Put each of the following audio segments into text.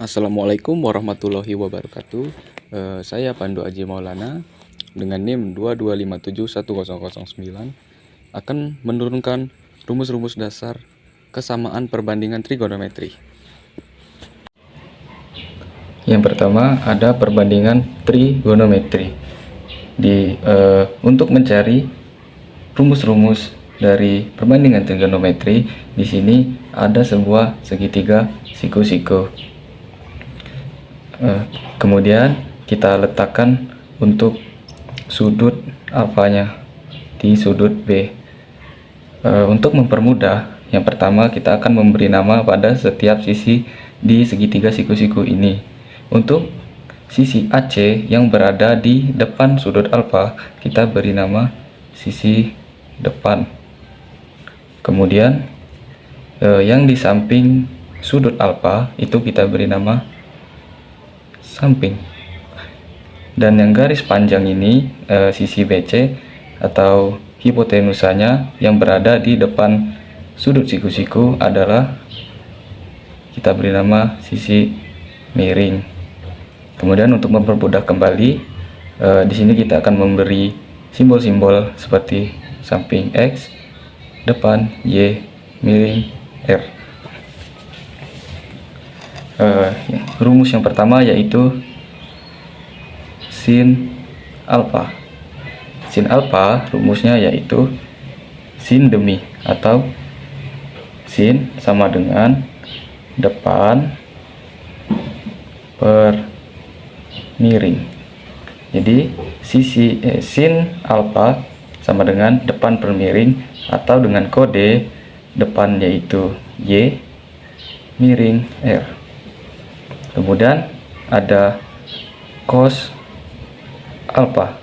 Assalamualaikum warahmatullahi wabarakatuh. Saya Pandu Aji Maulana dengan NIM 22571009 akan menurunkan rumus-rumus dasar kesamaan perbandingan trigonometri. Yang pertama ada perbandingan trigonometri. Untuk mencari rumus-rumus dari perbandingan trigonometri, di sini ada sebuah segitiga siku-siku. Kemudian kita letakkan untuk sudut alfanya di sudut B. Untuk mempermudah, yang pertama kita akan memberi nama pada setiap sisi di segitiga siku-siku ini. Untuk sisi AC yang berada di depan sudut alfa, kita beri nama sisi depan. Kemudian yang di samping sudut alfa itu kita beri nama samping. Dan yang garis panjang ini sisi BC atau hipotenusanya yang berada di depan sudut siku-siku adalah kita beri nama sisi miring. Kemudian untuk mempermudah kembali, di sini kita akan memberi simbol-simbol seperti samping X, depan Y, miring R. Rumus yang pertama yaitu sin alfa. Sin alfa rumusnya yaitu sin demi atau sin sama dengan depan per miring. Jadi sin alfa sama dengan depan per miring atau dengan kode depan yaitu Y, miring R. Kemudian ada cos alfa.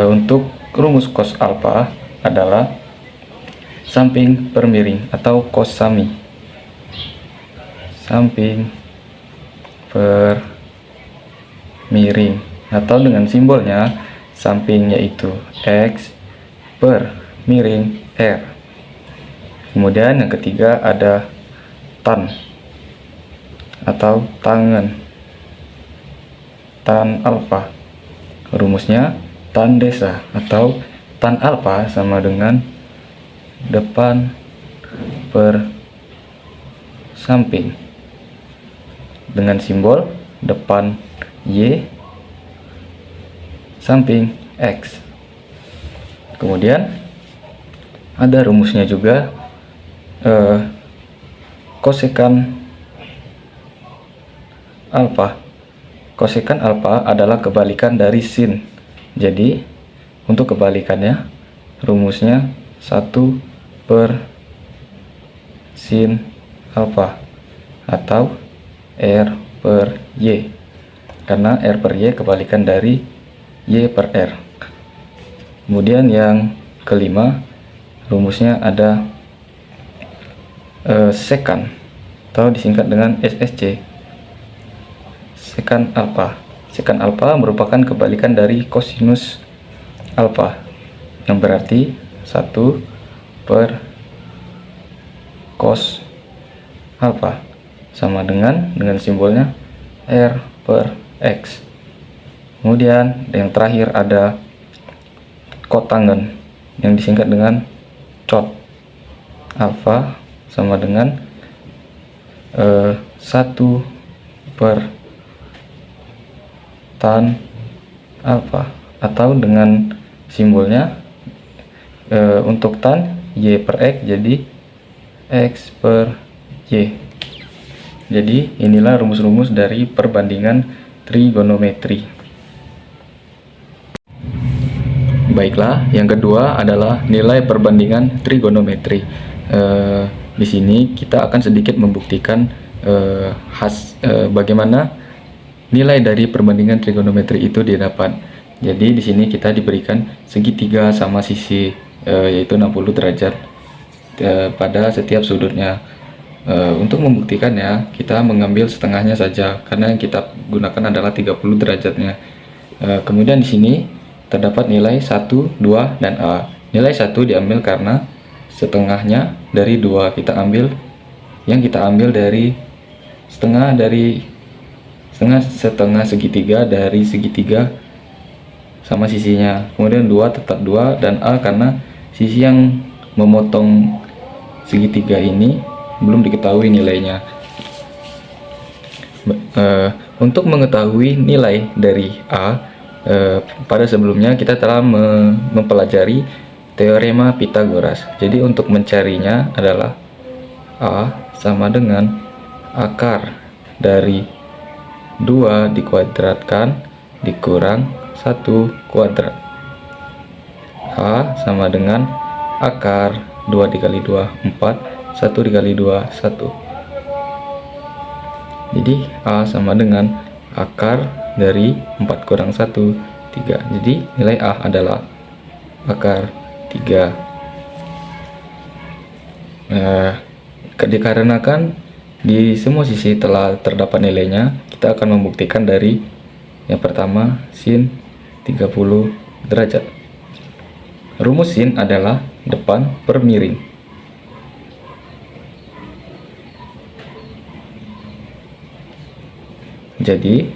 Untuk rumus cos alfa adalah samping per miring atau cos sami. Samping per miring atau dengan simbolnya samping yaitu X per miring R. Kemudian yang ketiga ada tan atau tan alfa. Rumusnya tan desa atau tan alfa sama dengan depan per samping dengan simbol depan Y, samping X. Kemudian ada rumusnya juga kosekan alfa. Kosekan alfa adalah kebalikan dari sin. Jadi untuk kebalikannya rumusnya 1 per sin alfa atau R per Y, karena R per Y kebalikan dari Y per R. Kemudian yang kelima rumusnya ada sekan atau disingkat dengan SSC. Sekan alfa. Sekan alfa merupakan kebalikan dari kosinus alfa, yang berarti 1 per cos alfa sama dengan simbolnya R per X. Kemudian yang terakhir ada kotangen yang disingkat dengan cot. Alfa sama dengan 1 per tan alfa atau dengan simbolnya untuk tan Y per X jadi X per Y. Jadi inilah rumus-rumus dari perbandingan trigonometri. Baiklah, yang kedua adalah nilai perbandingan trigonometri. Di sini kita akan sedikit membuktikan bagaimana nilai dari perbandingan trigonometri itu didapat. Jadi di sini kita diberikan segitiga sama sisi yaitu 60 derajat pada setiap sudutnya. Untuk membuktikannya kita mengambil setengahnya saja karena yang kita gunakan adalah 30 derajatnya. Kemudian di sini terdapat nilai 1, 2, dan A. Nilai 1 diambil karena setengahnya dari 2 yang kita ambil dari setengah segitiga dari segitiga sama sisinya. Kemudian 2 tetap 2, dan A karena sisi yang memotong segitiga ini belum diketahui nilainya. Untuk mengetahui nilai dari A, pada sebelumnya kita telah mempelajari teorema Pythagoras. Jadi untuk mencarinya adalah A sama dengan akar dari 2 dikuadratkan dikurang 1 kuadrat. A sama dengan akar 2 dikali 2, 4, 1 dikali 2, 1. Jadi A sama dengan akar dari 4 kurang 1, 3. Jadi nilai A adalah akar 3. Dikarenakan di semua sisi telah terdapat nilainya, kita akan membuktikan dari yang pertama, sin 30 derajat. Rumus sin adalah depan per miring. Jadi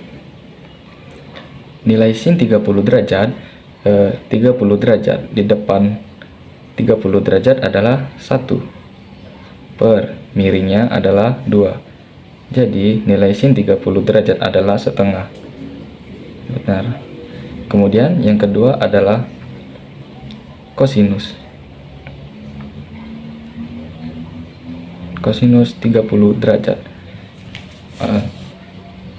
nilai sin 30 derajat, 30 derajat di depan 30 derajat adalah 1, per miringnya adalah 2. Jadi nilai sin 30 derajat adalah setengah. Benar. Kemudian yang kedua adalah kosinus. Kosinus 30 derajat.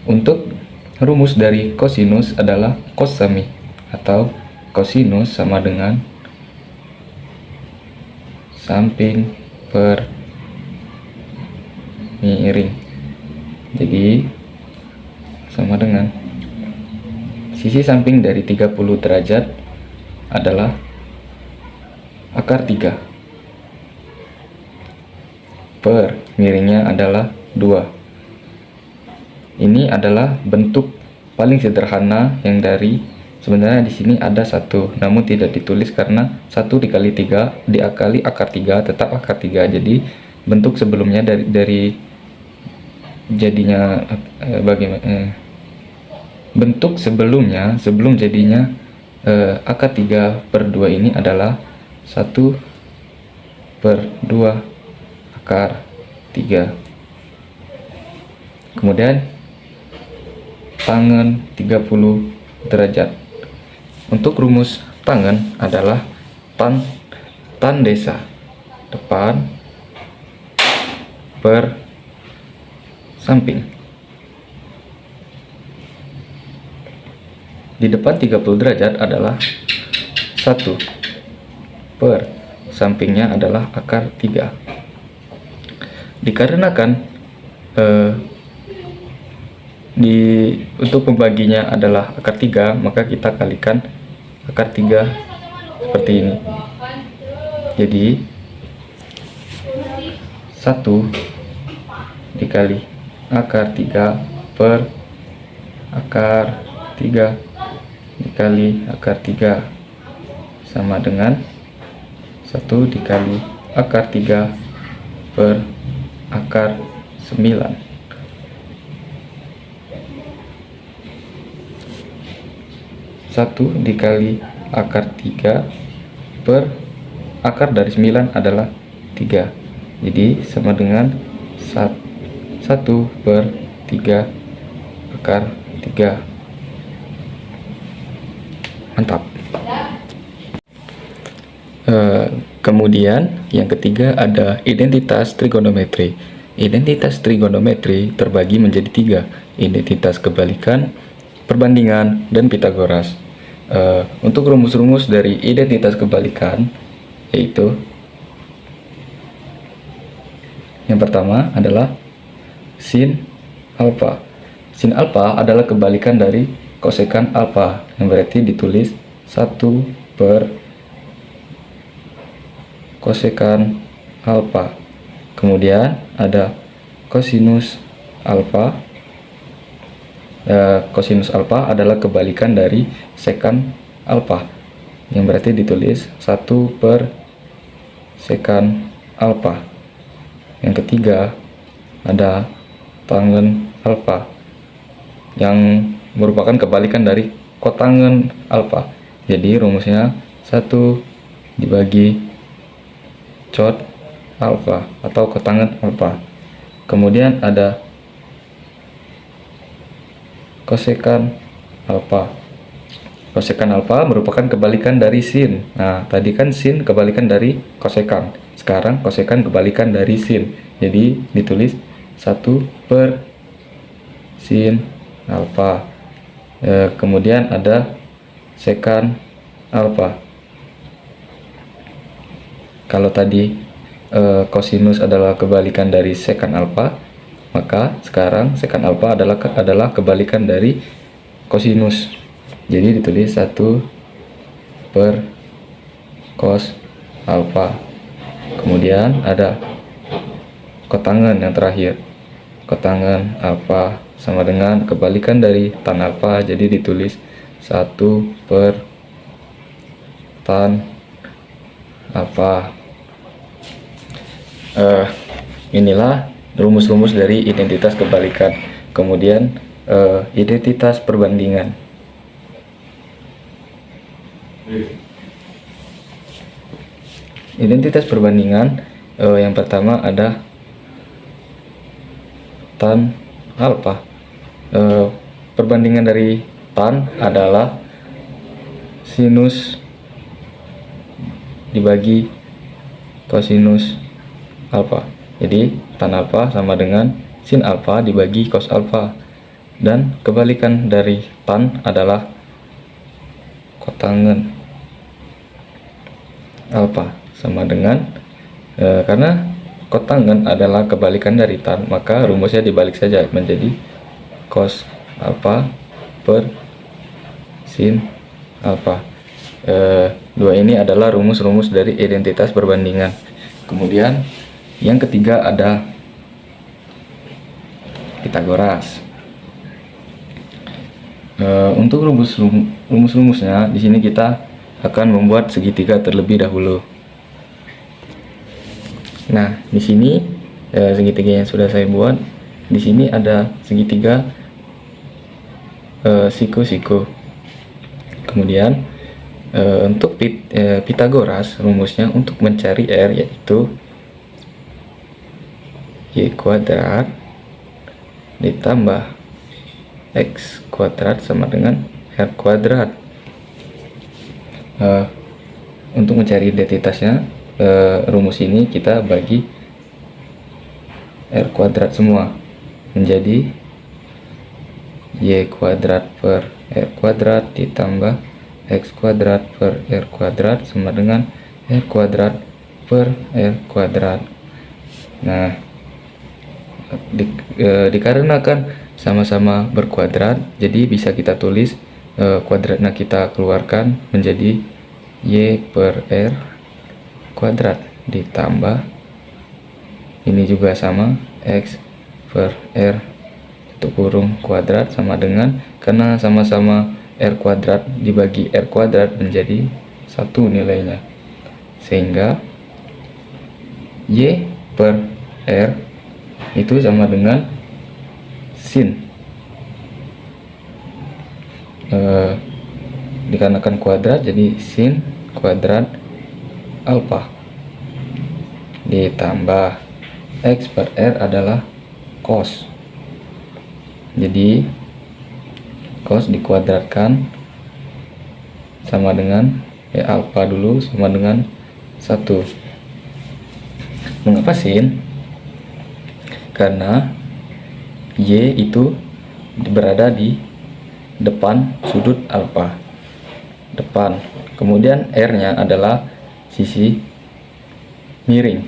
Untuk rumus dari kosinus adalah cos sami, atau kosinus sama dengan samping per miring. Jadi sama dengan sisi samping dari 30 derajat adalah akar 3 per miringnya adalah 2. Ini adalah bentuk paling sederhana yang dari sebenarnya di sini ada 1, namun tidak ditulis karena 1 dikali 3 diakali akar 3 tetap akar 3. Jadi bentuk sebelumnya dari jadinya bagaimana bentuk sebelumnya sebelum jadinya akar 3 per 2 ini adalah 1 per 2 akar 3. Kemudian tangen 30 derajat. Untuk rumus tangen adalah tan desa depan per samping. Di depan 30 derajat adalah 1 per sampingnya adalah akar 3. Dikarenakan untuk pembaginya adalah akar 3, maka kita kalikan akar 3 seperti ini. Jadi 1 dikali akar 3 per akar 3 dikali akar 3 sama dengan 1 dikali akar 3 per akar 9. 1 dikali akar 3 per akar dari 9 adalah 3. Jadi sama dengan 1 per 3 akar 3. Mantap. Kemudian yang ketiga ada identitas trigonometri. Identitas trigonometri terbagi menjadi 3: identitas kebalikan, perbandingan, dan Pythagoras. Untuk rumus-rumus dari identitas kebalikan yaitu yang pertama adalah sin alfa. Sin alfa adalah kebalikan dari kosekan alfa, yang berarti ditulis 1 per kosekan alfa. Kemudian ada kosinus alfa. Kosinus alfa adalah kebalikan dari sekan alfa, yang berarti ditulis 1 per sekan alfa. Yang ketiga ada kotangen alfa yang merupakan kebalikan dari kotangen alfa. Jadi rumusnya 1 dibagi cot alfa atau kotangen alfa. Kemudian ada kosekan alfa. Kosekan alfa merupakan kebalikan dari sin. Nah, tadi kan sin kebalikan dari kosekan. Sekarang kosekan kebalikan dari sin. Jadi ditulis 1 per sin alfa. Kemudian ada sekan alfa. Kalau tadi kosinus adalah kebalikan dari sekan alfa, maka sekarang sekan alfa adalah kebalikan dari kosinus. Jadi ditulis 1 per cos alfa. Kemudian ada kotangen yang terakhir. Kotangen alfa sama dengan kebalikan dari tan alfa, jadi ditulis 1 per tan alfa. Inilah rumus-rumus dari identitas kebalikan. Kemudian identitas perbandingan. Identitas perbandingan yang pertama ada tan alfa. Perbandingan dari tan adalah sinus dibagi kosinus alfa. Jadi tan alfa sama dengan sin alfa dibagi cos alfa, dan kebalikan dari tan adalah kotangen alfa sama dengan karena kotangen adalah kebalikan dari tan, maka rumusnya dibalik saja menjadi cos alfa per sin alfa. Dua ini adalah rumus-rumus dari identitas perbandingan. Kemudian yang ketiga ada Pitagoras. Untuk rumus-rumusnya di sini kita akan membuat segitiga terlebih dahulu. Nah, di sini segitiga yang sudah saya buat, di sini ada segitiga siku-siku. Kemudian untuk Pitagoras rumusnya untuk mencari R yaitu y kuadrat ditambah x kuadrat sama dengan r kuadrat. Untuk mencari identitasnya, rumus ini kita bagi r kuadrat semua menjadi y kuadrat per r kuadrat ditambah x kuadrat per r kuadrat sama dengan r kuadrat per r kuadrat. Nah, dikarenakan sama-sama berkuadrat, jadi bisa kita tulis kuadratnya kita keluarkan menjadi y per r kuadrat ditambah ini juga sama x per r tutup kurung kuadrat sama dengan, karena sama-sama r kuadrat dibagi r kuadrat menjadi 1 nilainya, sehingga y per r itu sama dengan sin dikarenakan kuadrat, jadi sin kuadrat alfa ditambah x per r adalah cos, jadi cos dikuadratkan sama dengan alfa dulu sama dengan 1. Mengapa sin? Karena y itu berada di depan sudut alfa, depan. Kemudian r-nya adalah sisi miring,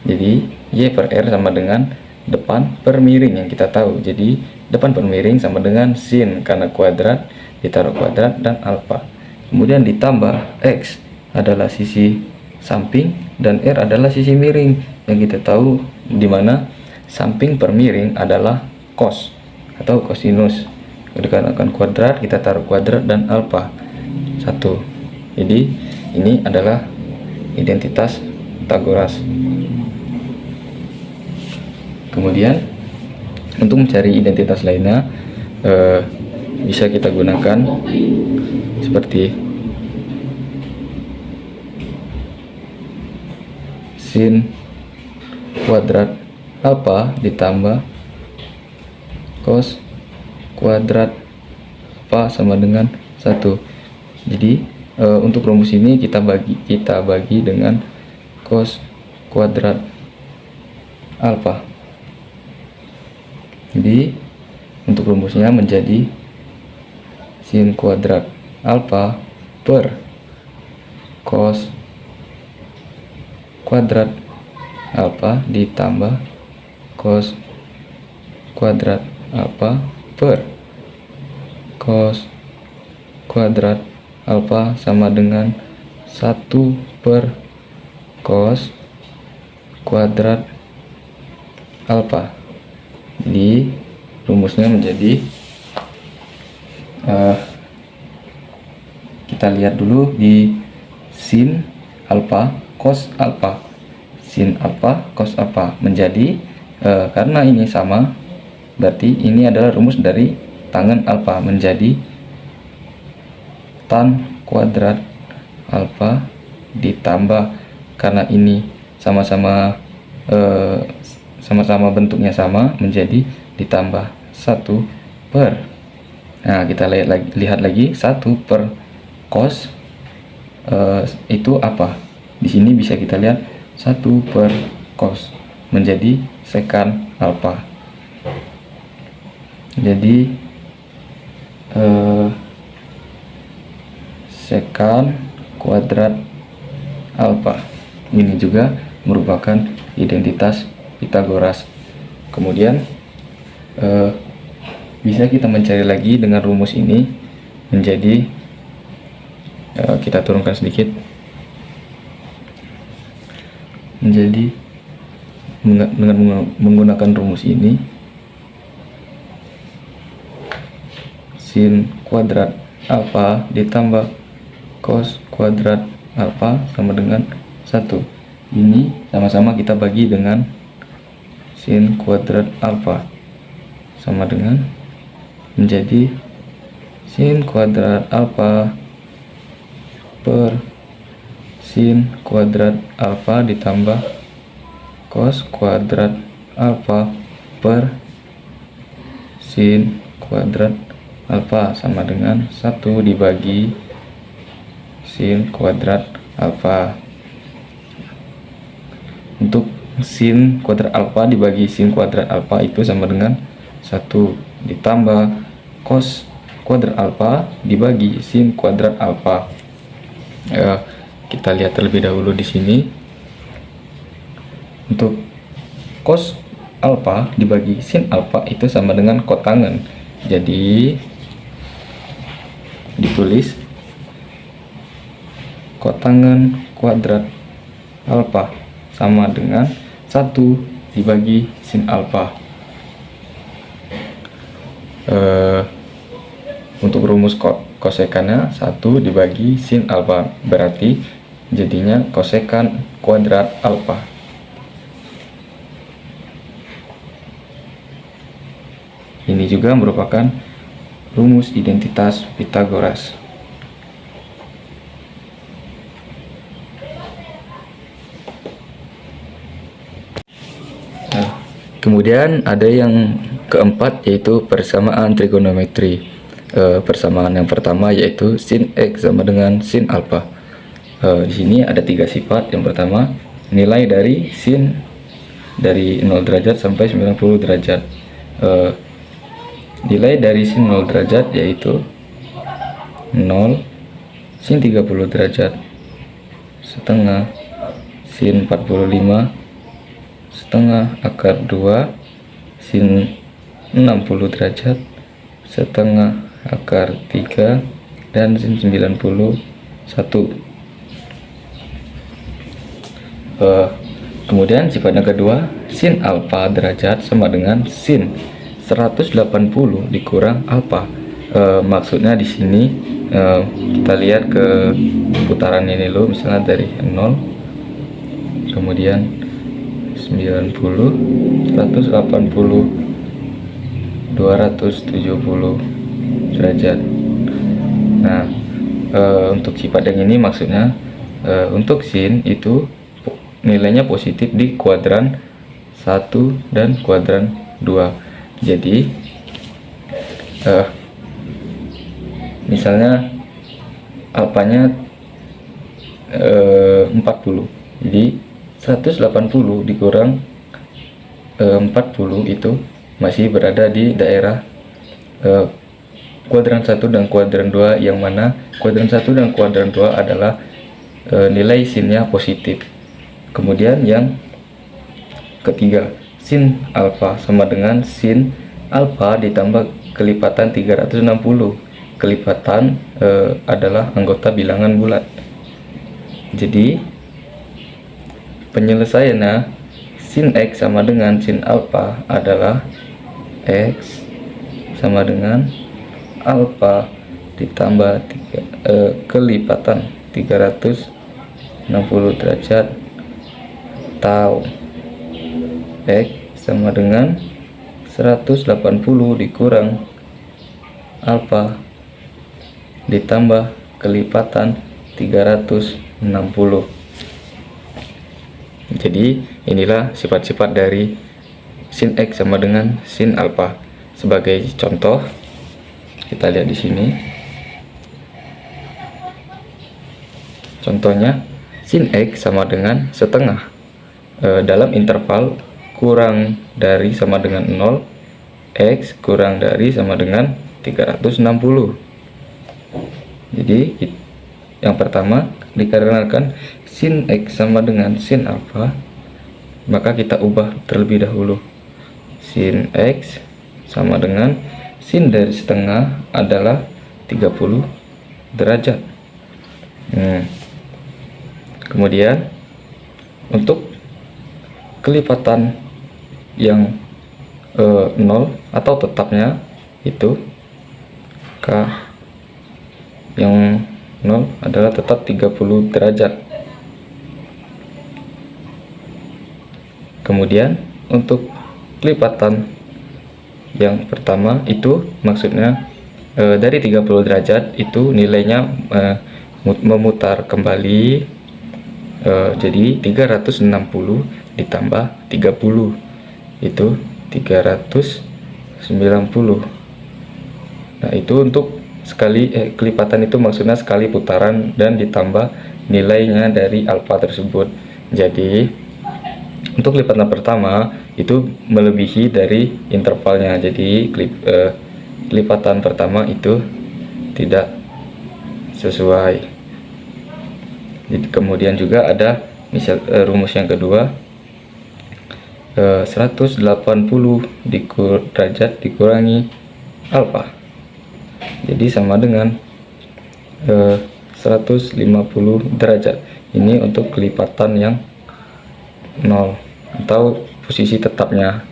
jadi y per r sama dengan depan per miring yang kita tahu. Jadi depan per miring sama dengan sin, karena kuadrat ditaruh kuadrat dan alfa. Kemudian ditambah x adalah sisi samping dan r adalah sisi miring yang kita tahu, dimana samping per miring adalah cos atau kosinus. Dikarenakan kuadrat kita taruh kuadrat dan alfa 1. Jadi ini adalah identitas Pitagoras. Kemudian Untuk mencari identitas lainnya bisa kita gunakan seperti sin kuadrat alfa ditambah cos kuadrat alfa sama dengan 1. Jadi untuk rumus ini kita bagi dengan cos kuadrat alfa. Jadi untuk rumusnya menjadi sin kuadrat alfa per cos kuadrat alfa ditambah cos kuadrat alfa per cos kuadrat alfa sama dengan 1 per cos kuadrat alfa. Di rumusnya menjadi kita lihat dulu di sin alfa cos alfa, sin alfa cos alfa menjadi karena ini sama, berarti ini adalah rumus dari tangen alfa, menjadi tan kuadrat alfa ditambah, karena ini sama-sama bentuknya sama, menjadi ditambah 1 per, nah kita lihat lagi 1 per cos itu apa. Di sini bisa kita lihat 1 per cos menjadi sekan alfa. Jadi sekan kuadrat alfa ini juga merupakan identitas Pythagoras. Kemudian bisa kita mencari lagi dengan rumus ini menjadi kita turunkan sedikit, menjadi dengan menggunakan rumus ini sin kuadrat alfa ditambah cos kuadrat alfa sama dengan 1. Ini sama-sama kita bagi dengan sin kuadrat alfa sama dengan menjadi sin kuadrat alfa per sin kuadrat alfa ditambah cos kuadrat alfa per sin kuadrat alfa sama dengan 1 dibagi sin kuadrat alfa. Untuk sin kuadrat alfa dibagi sin kuadrat alfa itu sama dengan 1 ditambah cos kuadrat alfa dibagi sin kuadrat alfa. Kita lihat terlebih dahulu di sini. Untuk cos alfa dibagi sin alfa itu sama dengan kotangen. Jadi ditulis kotangen kuadrat alfa sama dengan 1 dibagi sin alfa. Untuk rumus kosekannya 1 dibagi sin alfa, berarti jadinya kosekan kuadrat alfa. Ini juga merupakan rumus identitas Pythagoras. Kemudian ada yang keempat, yaitu persamaan trigonometri. Persamaan yang pertama yaitu sin x sama dengan sin alfa. Di sini ada 3 sifat. Yang pertama, nilai dari sin dari 0 derajat sampai 90 derajat. Nilai dari sin 0 derajat yaitu 0 sin 30 derajat setengah sin 45 setengah akar 2 sin 60 derajat setengah akar 3 dan sin 91. Kemudian sifat yang kedua, sin alfa derajat sama dengan sin 180 dikurang alfa. Maksudnya di sini kita lihat ke putaran ini dulu, misalnya dari 0 kemudian 90 180 270 derajat. Nah, untuk sifat yang ini maksudnya untuk sin itu nilainya positif di kuadran 1 dan kuadran 2. Jadi misalnya alfanya 40, jadi 180 dikurang 40 itu masih berada di daerah kuadran 1 dan kuadran 2, yang mana kuadran 1 dan kuadran 2 adalah nilai sinnya positif. Kemudian yang ketiga, sin alfa sama dengan sin alfa ditambah kelipatan 360. Kelipatan adalah anggota bilangan bulat. Jadi penyelesaiannya sin x sama dengan sin alfa adalah x sama dengan alfa ditambah kelipatan 360 derajat tau x sama dengan 180 dikurang alfa ditambah kelipatan 360. Jadi inilah sifat-sifat dari sin x sama dengan sin alfa. Sebagai contoh, kita lihat di sini. Contohnya, sin x sama dengan setengah dalam interval kurang dari sama dengan 0, x kurang dari sama dengan 360. Jadi yang pertama, dikarenakan sin x sama dengan sin alfa, maka kita ubah terlebih dahulu. Sin x sama dengan sin dari setengah adalah 30 derajat. Kemudian untuk kelipatan yang 0 atau tetapnya itu K yang 0 adalah tetap 30 derajat. Kemudian untuk kelipatan yang pertama itu maksudnya dari 30 derajat itu nilainya memutar kembali, jadi 360 ditambah 30 itu 390. Nah, itu untuk sekali kelipatan itu maksudnya sekali putaran dan ditambah nilainya dari alfa tersebut. Jadi untuk kelipatan pertama itu melebihi dari intervalnya, jadi kelipatan pertama itu tidak sesuai. Jadi kemudian juga ada misal rumus yang kedua, 180 derajat dikurangi alfa, jadi sama dengan 150 derajat. Ini untuk kelipatan yang 0 atau posisi tetapnya.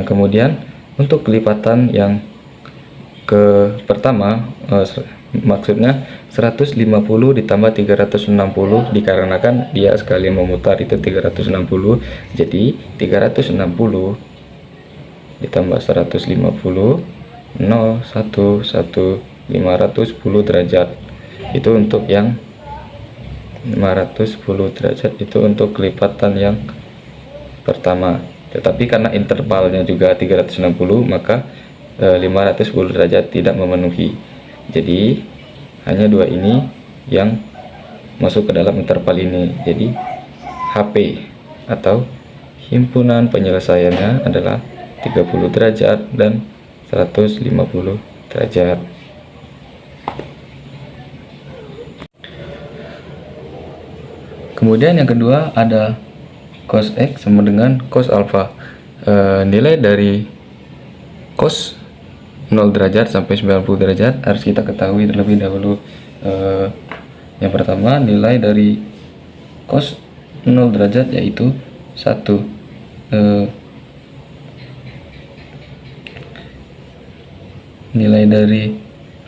Kemudian untuk kelipatan yang ke pertama, maksudnya 150 ditambah 360, dikarenakan dia sekali memutar itu 360, jadi 360 ditambah 150 0 1 1 510 derajat. Itu untuk yang 510 derajat itu untuk kelipatan yang pertama. Tetapi karena intervalnya juga 360, maka 510 derajat tidak memenuhi. Jadi hanya dua ini yang masuk ke dalam interval ini. Jadi HP atau himpunan penyelesaiannya adalah 30 derajat dan 150 derajat. Kemudian yang kedua ada cos X sama dengan cos alfa. Nilai dari cos 0 derajat sampai 90 derajat harus kita ketahui terlebih dahulu. Yang pertama, nilai dari cos 0 derajat yaitu 1. Nilai dari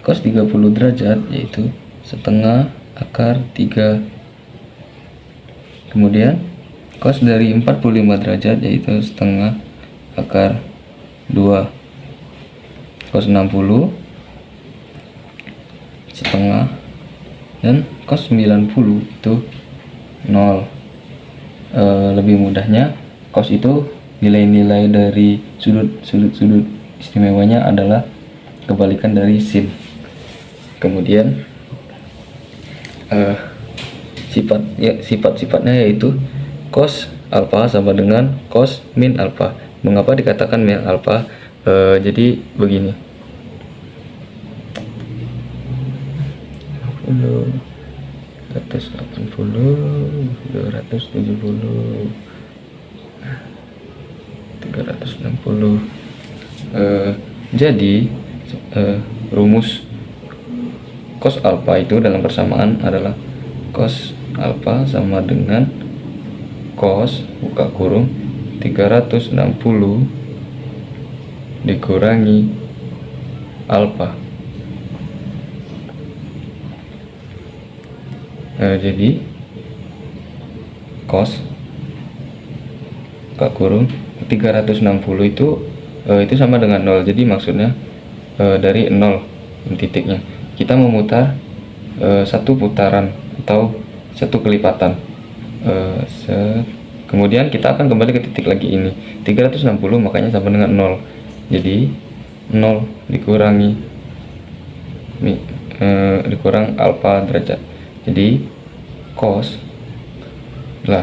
cos 30 derajat yaitu setengah akar 3. Kemudian cos dari 45 derajat yaitu setengah akar 2. cos 60 setengah, dan cos 90 itu 0. Lebih mudahnya, cos itu nilai-nilai dari sudut istimewanya adalah kebalikan dari sin. Kemudian sifat-sifatnya yaitu cos alfa sama dengan cos min alfa. Mengapa dikatakan min alfa? Jadi begini, 180, 270, 360. Jadi rumus cos alfa itu dalam persamaan adalah cos alfa sama dengan cos buka kurung 360 dikurangi alfa. Jadi cos buka kurung 360 itu sama dengan 0. Jadi maksudnya dari 0 titiknya kita memutar satu putaran atau satu kelipatan. Kemudian kita akan kembali ke titik lagi ini 360, makanya sama dengan 0. Jadi 0 dikurangi dikurang alfa derajat. Jadi cos 0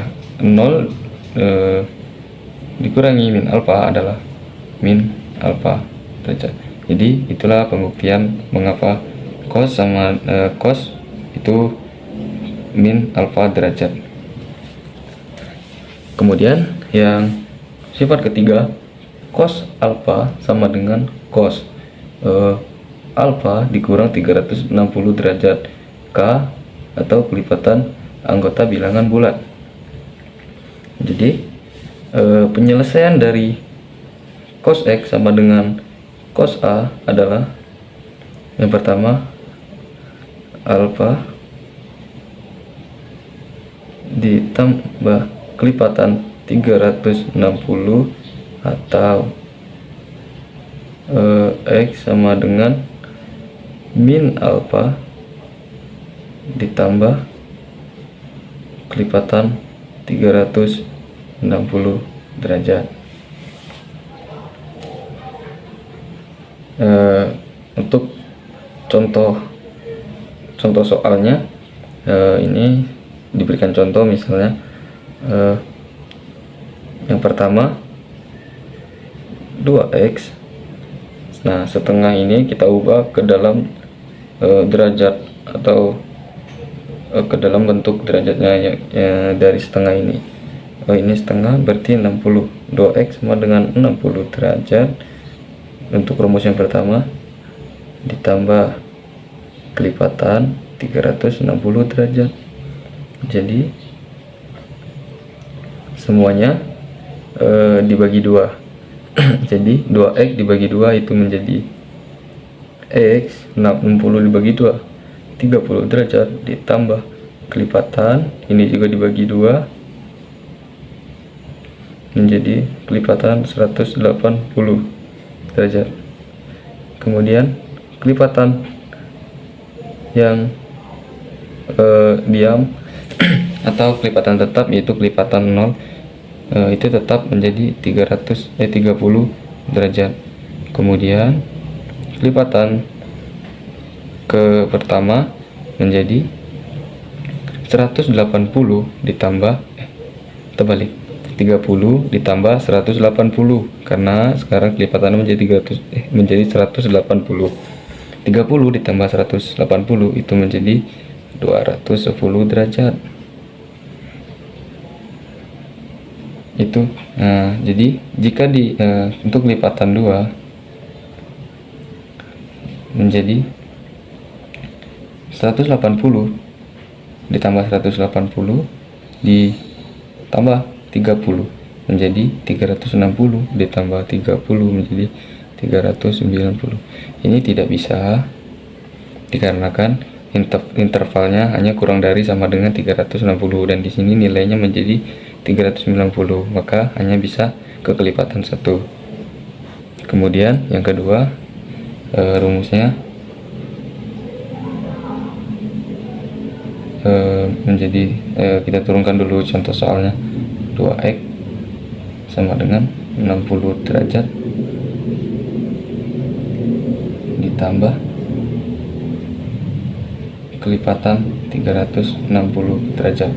dikurangi min alfa adalah min alfa derajat. Jadi itulah pembuktian mengapa cos sama cos itu min alfa derajat. Kemudian yang sifat ketiga, cos alfa sama dengan cos alfa dikurang 360 derajat K atau kelipatan anggota bilangan bulat. Jadi penyelesaian dari cos X sama dengan cos A adalah yang pertama alfa ditambah kelipatan 360 atau X sama dengan min alfa ditambah kelipatan 360 derajat. Untuk contoh soalnya, ini diberikan contoh misalnya yang pertama 2x. Nah, setengah ini kita ubah ke dalam derajat atau ke dalam bentuk derajatnya dari setengah ini. Ini setengah berarti 60. 2x sama dengan 60 derajat. Untuk rumus yang pertama ditambah kelipatan 360 derajat. Jadi semuanya dibagi 2. Jadi 2x dibagi 2 itu menjadi x 60 dibagi 2 30 derajat ditambah kelipatan ini juga dibagi 2 menjadi kelipatan 180 derajat. Kemudian kelipatan yang diam atau kelipatan tetap yaitu kelipatan 0 itu tetap menjadi 30 derajat. Kemudian kelipatan ke pertama menjadi 180 ditambah terbalik 30 ditambah 180 karena sekarang kelipatannya menjadi 180. 30 ditambah 180 itu menjadi 210 derajat. Itu. Nah, jadi jika untuk lipatan 2 menjadi 180 ditambah 180 ditambah 30 menjadi 360 ditambah 30 menjadi 390. Ini tidak bisa dikarenakan intervalnya hanya kurang dari sama dengan 360 dan di sini nilainya menjadi 390, maka hanya bisa ke kelipatan 1. Kemudian yang kedua rumusnya menjadi kita turunkan dulu contoh soalnya. 2x sama dengan 60 derajat ditambah kelipatan 360 derajat,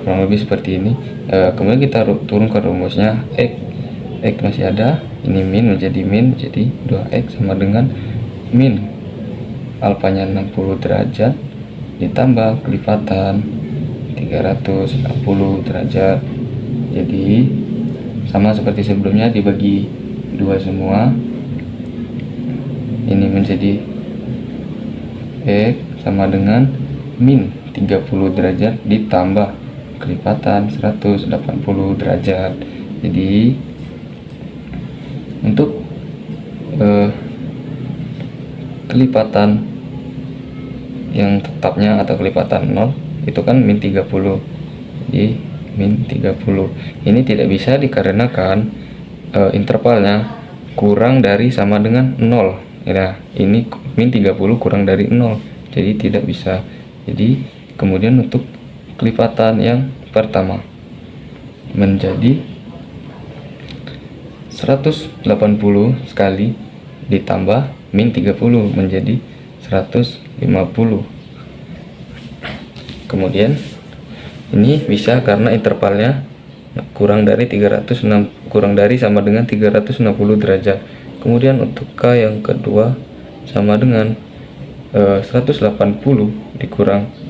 kurang lebih seperti ini. Kemudian kita turunkan rumusnya. X masih ada, ini min menjadi 2x sama dengan min alfanya 60 derajat ditambah kelipatan 360 derajat. Jadi sama seperti sebelumnya, dibagi 2 semua. Ini menjadi X sama dengan min 30 derajat ditambah kelipatan 180 derajat. Jadi untuk kelipatan yang tetapnya atau kelipatan 0 itu kan min 30. Jadi min 30 ini tidak bisa dikarenakan intervalnya kurang dari sama dengan 0. Ya, ini min 30 kurang dari 0, jadi tidak bisa. Jadi kemudian untuk kelipatan yang pertama menjadi 180 sekali ditambah min 30 menjadi 150. Kemudian ini bisa karena intervalnya kurang dari sama dengan 360 derajat. Kemudian untuk K yang kedua sama dengan 180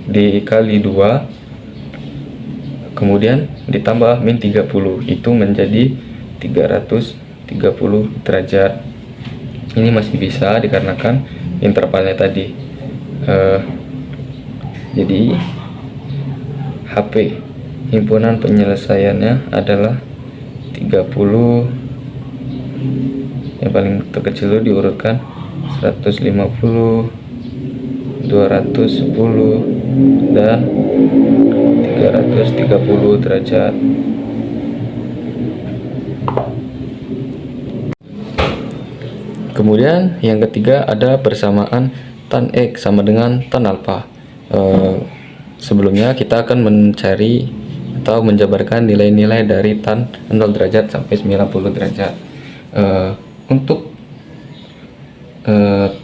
dikali 2 kemudian ditambah min 30, itu menjadi 330 derajat. Ini masih bisa dikarenakan intervalnya tadi. Jadi HP himpunan penyelesaiannya adalah 30. Yang paling terkecil itu diurutkan 150, 210 dan 330 derajat. Kemudian yang ketiga ada persamaan tan X sama dengan tan alfa. Sebelumnya kita akan mencari atau menjabarkan nilai-nilai dari tan 0 derajat sampai 90 derajat. Untuk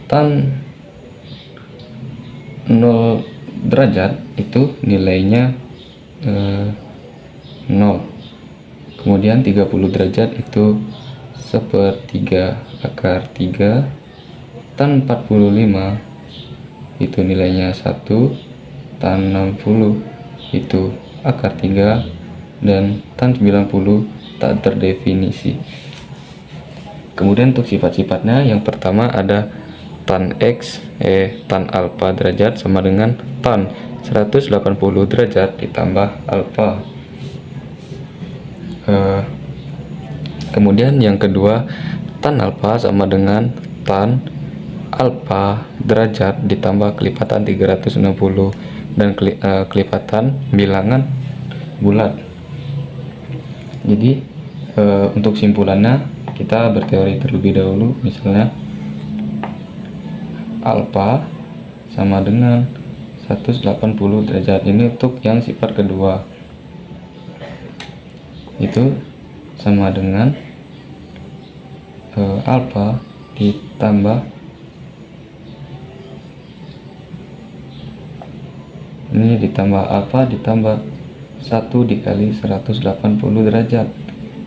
tan 0 derajat itu nilainya 0. Kemudian 30 derajat itu 1/3 akar 3. Tan 45 itu nilainya 1. Tan 60 itu akar 3. Dan tan 90 tak terdefinisi. Kemudian untuk sifat-sifatnya, yang pertama ada tan X tan alfa derajat sama dengan tan 180 derajat ditambah alfa. Kemudian yang kedua, tan alfa sama dengan tan alfa derajat ditambah kelipatan 360 dan kelipatan bilangan bulat. Jadi untuk simpulannya kita berteori terlebih dahulu. Misalnya alfa sama dengan 180 derajat. Ini untuk yang sifat kedua, itu sama dengan alfa ditambah ini ditambah alfa ditambah 1 dikali 180 derajat.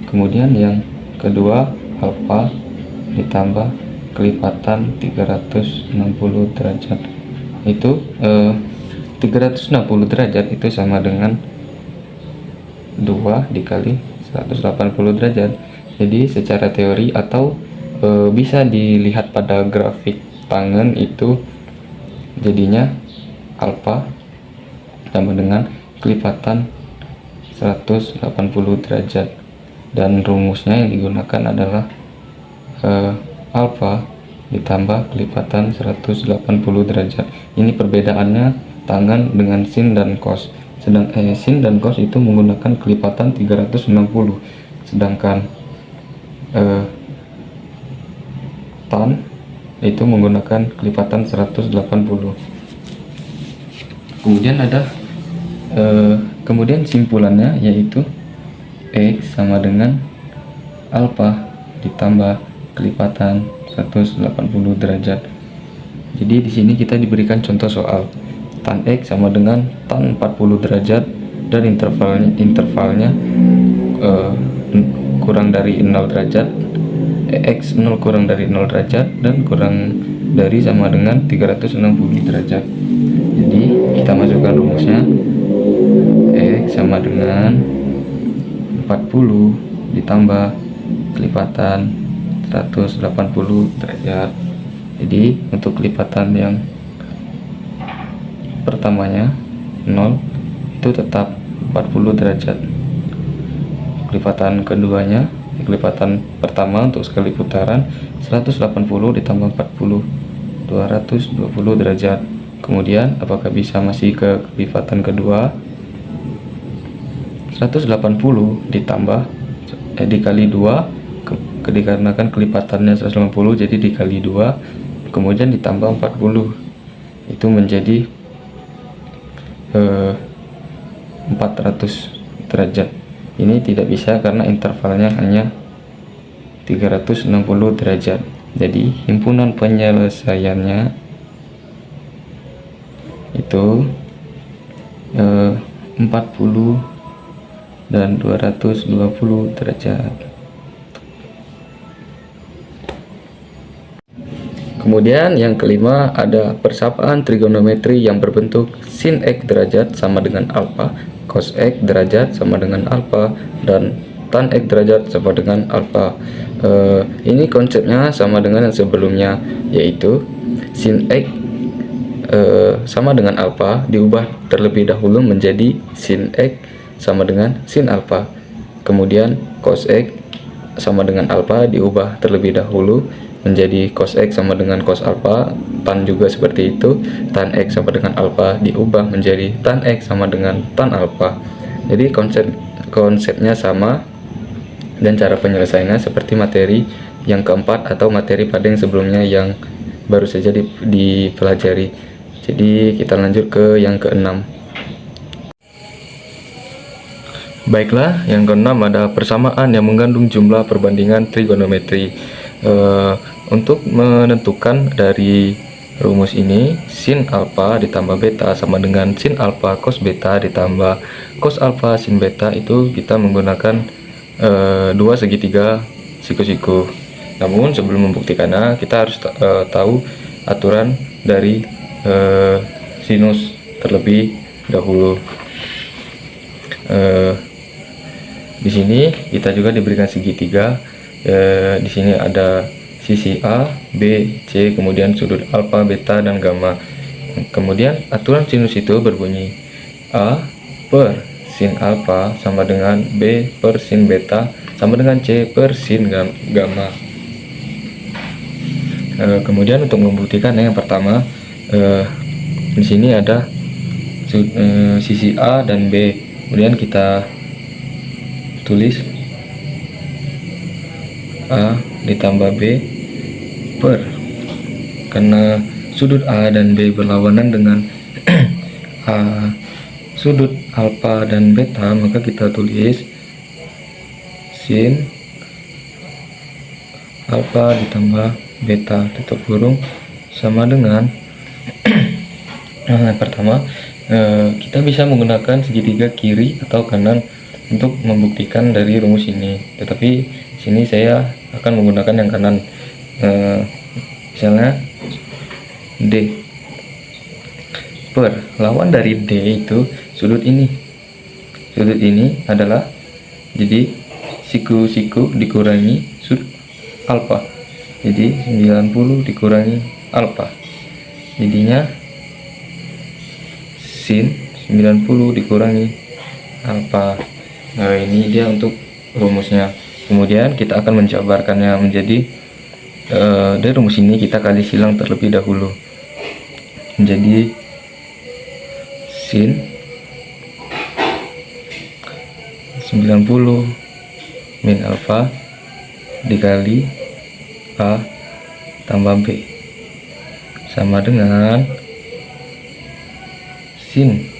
Kemudian yang kedua alfa ditambah kelipatan 360 derajat. Itu 360 derajat itu sama dengan 2 dikali 180 derajat. Jadi secara teori atau bisa dilihat pada grafik tangan itu jadinya alfa sama dengan kelipatan 180 derajat. Dan rumusnya yang digunakan adalah alfa ditambah kelipatan 180 derajat. Ini perbedaannya tangan dengan sin dan cos. Sin dan cos itu menggunakan kelipatan 360, sedangkan tan yaitu menggunakan kelipatan 180. Kemudian ada kemudian simpulannya, yaitu X sama dengan alfa ditambah kelipatan 180 derajat. Jadi di sini kita diberikan contoh soal tan X sama dengan tan 40 derajat dan intervalnya kurang dari 0 derajat, X 0 kurang dari 0 derajat dan kurang dari sama dengan 360 derajat. Jadi kita masukkan rumusnya, X sama dengan 40 ditambah kelipatan 180 derajat. Jadi untuk kelipatan yang pertamanya 0 itu tetap 40 derajat. Kelipatan keduanya, kelipatan pertama untuk sekali putaran 180 ditambah 40, 220 derajat. Kemudian apakah bisa masih ke kelipatan kedua, 180 ditambah dikali 2, dikarenakan kelipatannya 180 jadi dikali 2, kemudian ditambah 40, itu menjadi 400 derajat. Ini tidak bisa karena intervalnya hanya 360 derajat. Jadi himpunan penyelesaiannya itu 40 dan 220 derajat. Kemudian yang kelima ada persapaan trigonometri yang berbentuk sin X derajat sama dengan alfa, cos X derajat sama dengan alfa, dan tan X derajat sama dengan alfa. Ini konsepnya sama dengan yang sebelumnya, yaitu sin X sama dengan alfa diubah terlebih dahulu menjadi sin X sama dengan sin alfa. Kemudian cos X sama dengan alfa diubah terlebih dahulu menjadi cos X sama dengan cos alfa. Tan juga seperti itu, tan X sama dengan alfa diubah menjadi tan X sama dengan tan alfa. Jadi konsepnya sama dan cara penyelesaiannya seperti materi yang keempat atau materi pada yang sebelumnya yang baru saja dipelajari. Jadi kita lanjut ke yang keenam. Baiklah, yang keenam ada persamaan yang mengandung jumlah perbandingan trigonometri. Untuk menentukan dari rumus ini, sin alfa ditambah beta sama dengan sin alfa cos beta ditambah cos alfa sin beta, itu kita menggunakan dua segitiga siku-siku. Namun sebelum membuktikannya kita harus tahu aturan dari sinus terlebih dahulu. Di sini kita juga diberikan segitiga. Di sini ada sisi A, B, C, kemudian sudut alfa, beta, dan gamma. Kemudian aturan sinus itu berbunyi A per sin alfa sama dengan B per sin beta sama dengan C per sin gamma. Kemudian untuk membuktikan yang pertama, di sini ada sisi A dan B. Kemudian kita tulis A ditambah B per, karena sudut A dan B berlawanan dengan sudut alfa dan beta, maka kita tulis sin alfa ditambah beta tutup kurung sama dengan pertama, kita bisa menggunakan segitiga kiri atau kanan untuk membuktikan dari rumus ini, tetapi sini saya akan menggunakan yang kanan. Misalnya D per lawan dari D itu sudut ini. Sudut ini adalah, jadi siku-siku dikurangi sudut alfa, jadi 90 dikurangi alfa, jadinya sin 90 dikurangi alfa. Nah, ini dia untuk rumusnya. Kemudian kita akan menjabarkannya menjadi dari rumus ini kita kali silang terlebih dahulu menjadi sin 90 min alfa dikali A tambah B. sama dengan sin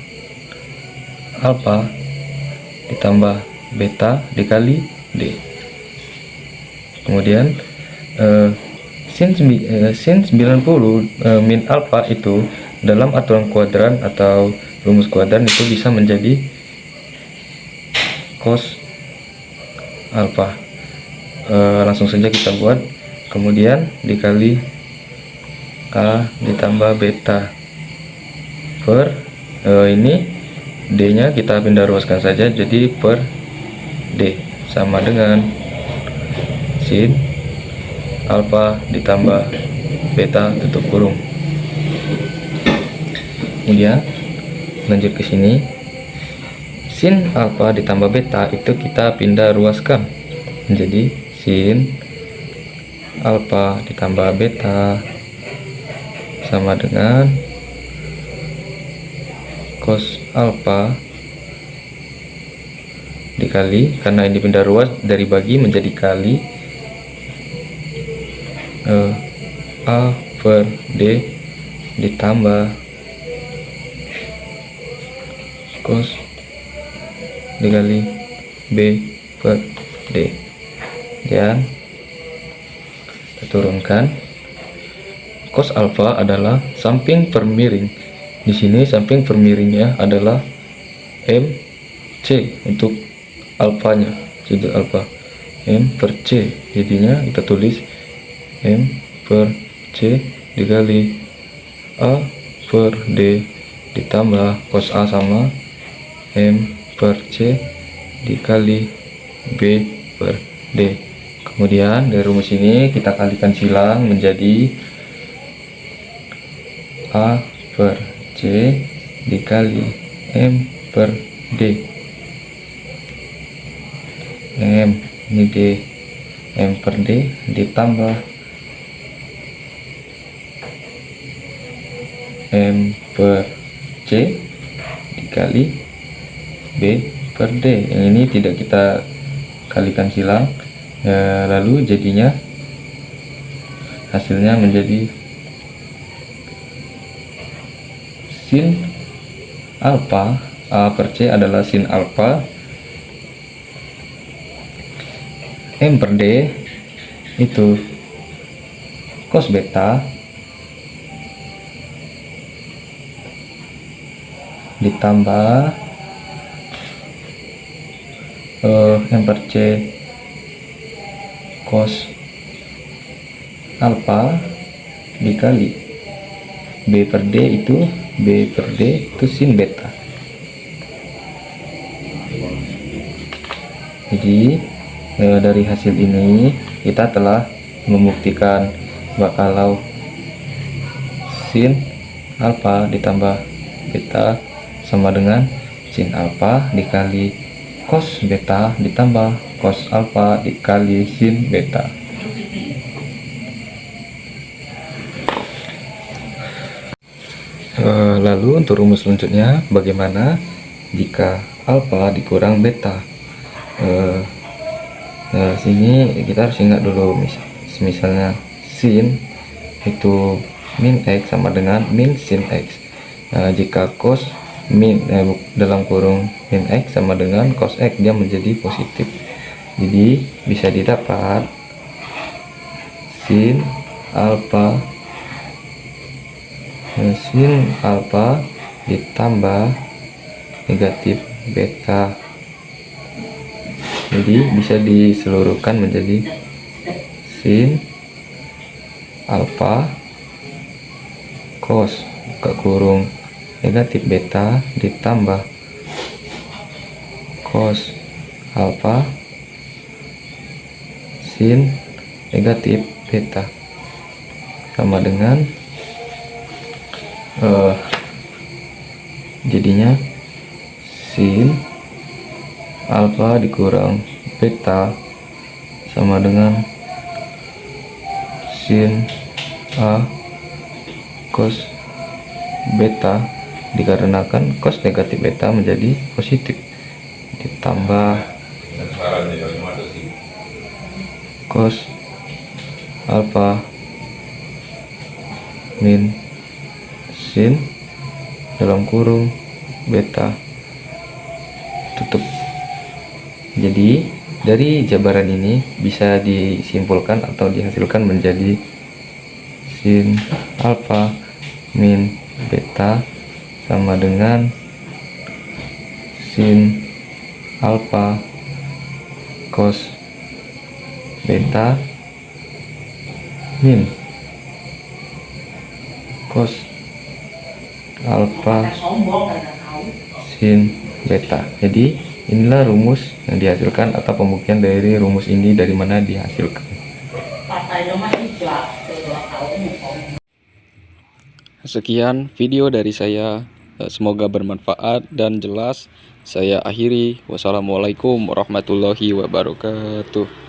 alfa ditambah beta dikali D. Kemudian sin 90 min alfa itu dalam aturan kuadran atau rumus kuadran itu bisa menjadi cos alfa. Langsung saja kita buat, kemudian dikali A ditambah beta per ini D nya kita pindah ruaskan saja jadi per D sama dengan sin alfa ditambah beta tutup kurung. Kemudian lanjut ke sini, sin alfa ditambah beta itu kita pindah ruaskan menjadi sin alfa ditambah beta sama dengan cos alfa dikali, karena ini pindah ruas dari bagi menjadi kali, A per D ditambah cos dikali B per D. Dan kita turunkan, cos alfa adalah samping per miring. Di sini samping per miringnya adalah MC untuk alfanya, sudut alfa M per C. Jadinya kita tulis M per C dikali A per D ditambah cos A sama M per C dikali B per D. Kemudian dari rumus ini kita kalikan silang menjadi A per C dikali M per D. M ini D, M per D ditambah M per C dikali B per D. Yang ini tidak kita kalikan silang, lalu jadinya hasilnya menjadi sin alfa. A per C adalah sin alfa, M per D itu cos beta ditambah M per C cos alfa dikali B per D itu sin beta. Jadi dari hasil ini kita telah membuktikan bahwa kalau sin alfa ditambah beta sama dengan sin alfa dikali cos beta ditambah cos alfa dikali sin beta. Lalu untuk rumus selanjutnya, bagaimana jika alfa dikurang beta? Sini kita harus ingat dulu, misalnya sin itu min x sama dengan min sin x. Jika cos min dalam kurung min x sama dengan cos x, dia menjadi positif. Jadi bisa didapat sin alfa ditambah negatif beta. Jadi bisa diseluruhkan menjadi sin alfa cos buka kurung negatif beta ditambah cos alfa sin negatif beta sama dengan jadinya sin alfa dikurang beta sama dengan sin A cos beta, dikarenakan cos negatif beta menjadi positif ditambah cos alfa min sin dalam kurung beta tutup. Jadi dari jabaran ini bisa disimpulkan atau dihasilkan menjadi sin alfa min beta sama dengan sin alfa cos beta min cos alfa sin beta. Jadi inilah rumus yang dihasilkan atau pembuktian dari rumus ini dari mana dihasilkan. Sekian video dari saya, semoga bermanfaat dan jelas. Saya akhiri. Wassalamualaikum warahmatullahi wabarakatuh.